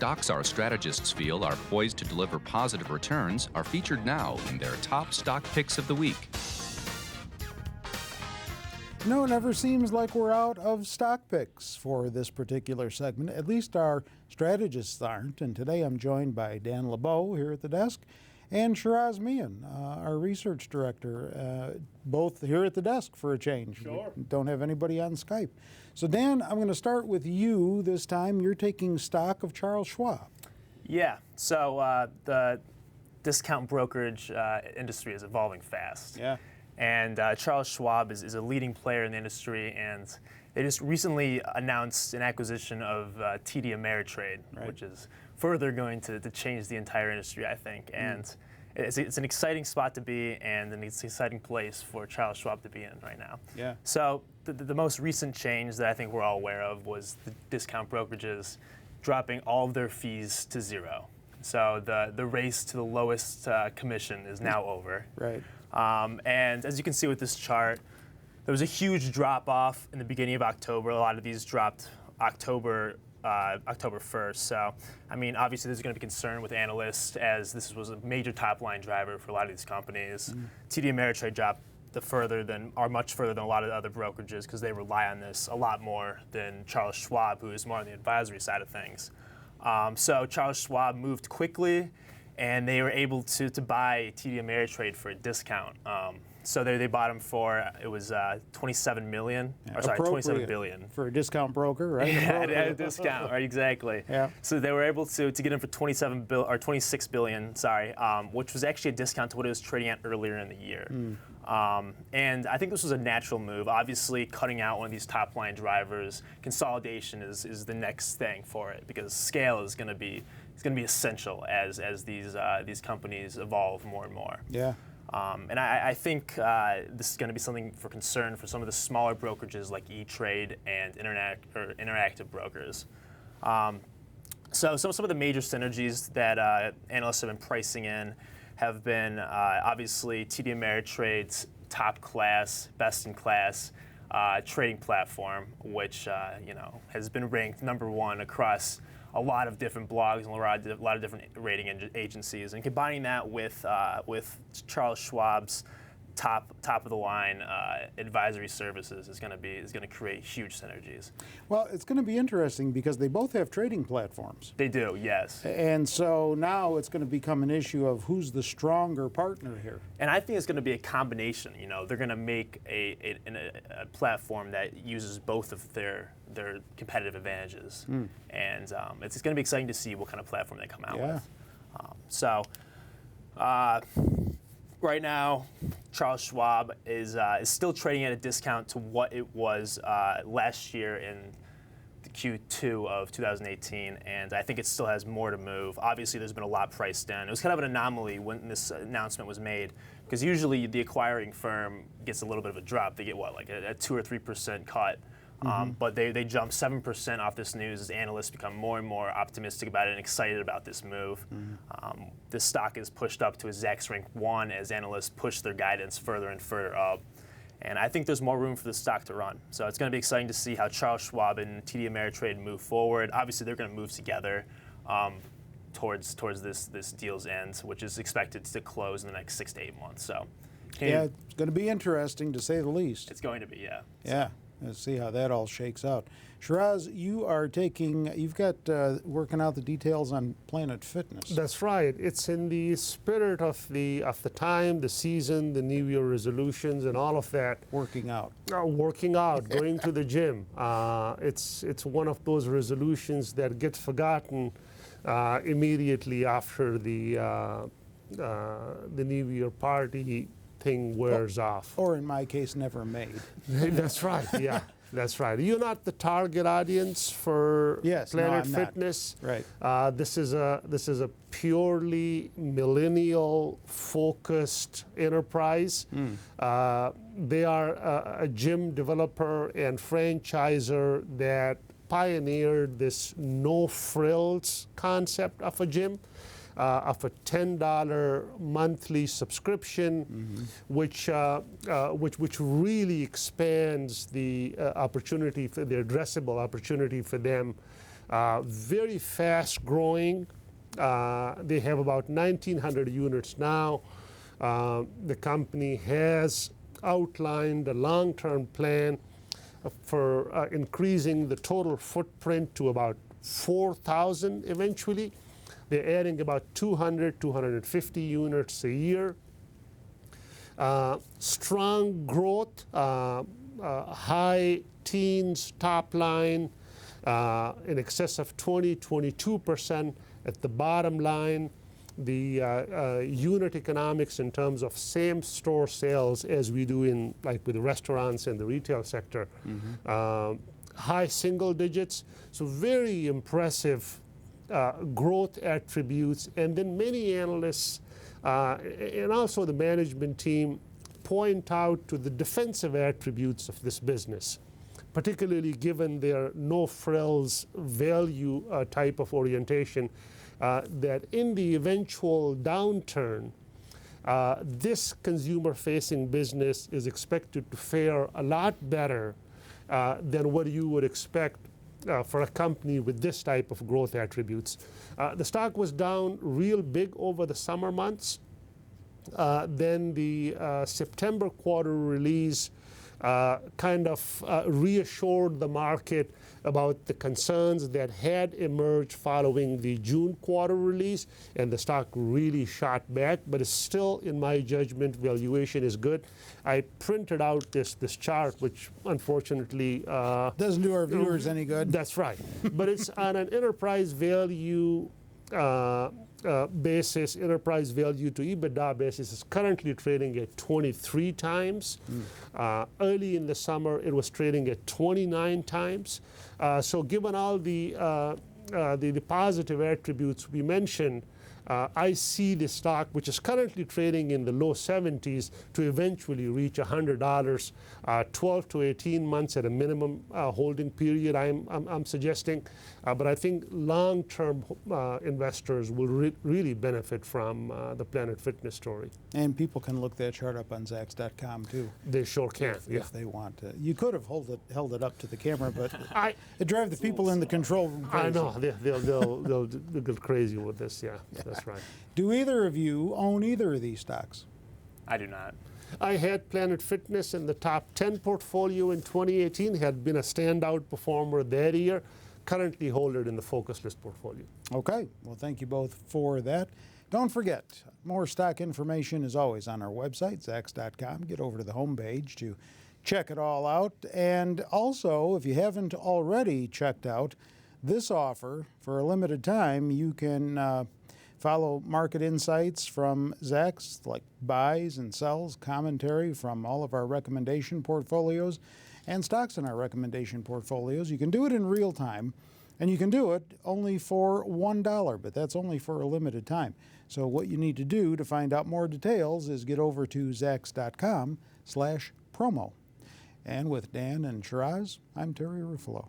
stocks our strategists feel are poised to deliver positive returns are featured now in their top stock picks of the week. No, it never seems like we're out of stock picks for this particular segment. At least our strategists aren't. And today I'm joined by Dan LeBeau here at the desk and Shiraz Mian, our research director, both here at the desk for a change. Sure. We don't have anybody on Skype. So Dan, I'm going to start with you this time. You're taking stock of Charles Schwab. Yeah, so the discount brokerage industry is evolving fast. Yeah. And Charles Schwab is a leading player in the industry, and they just recently announced an acquisition of TD Ameritrade, Right. which is further going to change the entire industry, I think. And it's an exciting spot to be, and it's an exciting place for Charles Schwab to be in right now. Yeah. So the most recent change that I think we're all aware of was the discount brokerages dropping all of their fees to zero. So the race to the lowest commission is now over. Right. And as you can see with this chart, there was a huge drop-off in the beginning of October. A lot of these dropped October 1st. So, I mean, obviously there's going to be concern with analysts as this was a major top-line driver for a lot of these companies. TD Ameritrade dropped much further than a lot of the other brokerages because they rely on this a lot more than Charles Schwab, who is more on the advisory side of things. So Charles Schwab moved quickly, and they were able to buy TD Ameritrade for a discount. So they bought them for, it was $27 million, or sorry, $27 billion. For a discount broker, right? Yeah, at a discount, right, exactly. Yeah. So they were able to get them for $26 billion, sorry, which was actually a discount to what it was trading at earlier in the year. And I think this was a natural move. Obviously, cutting out one of these top-line drivers, consolidation is the next thing for it because scale is going to be essential as these companies evolve more and more. Yeah. And I think this is going to be something for concern for some of the smaller brokerages like E-Trade and Interactive Brokers. So some of the major synergies that analysts have been pricing in have been obviously TD Ameritrade's top class, best in class trading platform, which has been ranked #1 across a lot of different blogs and a lot of different rating agencies, and combining that with Charles Schwab's top of the line advisory services is going to create huge synergies. Well, it's going to be interesting because they both have trading platforms. They do, yes. And so now it's going to become an issue of who's the stronger partner here. And I think it's going to be a combination. They're going to make a platform that uses both of their competitive advantages, and it's going to be exciting to see what kind of platform they come out with. Right now, Charles Schwab is still trading at a discount to what it was last year in the Q2 of 2018, and I think it still has more to move. Obviously, there's been a lot priced in. It was kind of an anomaly when this announcement was made, because usually the acquiring firm gets a little bit of a drop. They get like a 2 or 3% cut. But they jumped 7% off this news as analysts become more and more optimistic about it and excited about this move. This stock is pushed up to a Zacks rank 1 as analysts push their guidance further and further up. And I think there's more room for the stock to run. So it's going to be exciting to see how Charles Schwab and TD Ameritrade move forward. Obviously, they're going to move together towards this deal's end, which is expected to close in the next 6 to 8 months. So it's going to be interesting to say the least. It's going to be, yeah. Yeah. Let's see how that all shakes out. Shiraz, you've got working out the details on Planet Fitness. That's right. It's in the spirit of the time, the season, the New Year resolutions, and all of that. Working out. Going to the gym. It's one of those resolutions that gets forgotten immediately after the New Year party thing wears off. Or in my case, never made. That's right, yeah. That's right. You're not the target audience for Planet Fitness. Right. This is a purely millennial-focused enterprise. They are a gym developer and franchisor that pioneered this no-frills concept of a gym. Of a $10 monthly subscription, which really expands the opportunity for the addressable opportunity for them Very fast growing. They have about 1,900 units now. The company has outlined a long-term plan for increasing the total footprint to about 4,000 eventually. They're adding about 200, 250 units a year. Strong growth, high teens top line, in excess of 20, 22% at the bottom line. The unit economics in terms of same store sales, as we do in like with the restaurants and the retail sector, high single digits. So very impressive growth attributes. And then many analysts and also the management team point out to the defensive attributes of this business, particularly given their no-frills value type of orientation, that in the eventual downturn, this consumer-facing business is expected to fare a lot better than what you would expect for a company with this type of growth attributes. The stock was down real big over the summer months. Then the September quarter release kind of reassured the market about the concerns that had emerged following the June quarter release, and the stock really shot back, but it's still, in my judgment, valuation is good. I printed out this chart, which unfortunately doesn't do our viewers any good. That's right. But it's on an enterprise value basis, enterprise value to EBITDA basis is currently trading at 23 times. Early in the summer, it was trading at 29 times. So given all the positive attributes we mentioned, I see the stock, which is currently trading in the low 70s, to eventually reach $100, 12 to 18 months at a minimum holding period, I'm suggesting. But I think long-term investors will really benefit from the Planet Fitness story. And people can look that chart up on Zacks.com too. They sure can, if they want to. You could have held it up to the camera, but it drive the people in the control room crazy. I know, they'll go crazy with this, yeah. That's right. Do either of you own either of these stocks? I do not. I had Planet Fitness in the top 10 portfolio in 2018, had been a standout performer that year. Currently hold it in the focus list portfolio. Okay, well, thank you both for that. Don't forget, more stock information is always on our website, Zacks.com. Get over to the homepage to check it all out. And also, if you haven't already checked out this offer for a limited time, you can follow market insights from Zacks, like buys and sells, commentary from all of our recommendation portfolios, and stocks in our recommendation portfolios. You can do it in real time, and you can do it only for $1, but that's only for a limited time. So what you need to do to find out more details is get over to Zacks.com/promo. And with Dan and Shiraz, I'm Terry Ruffalo.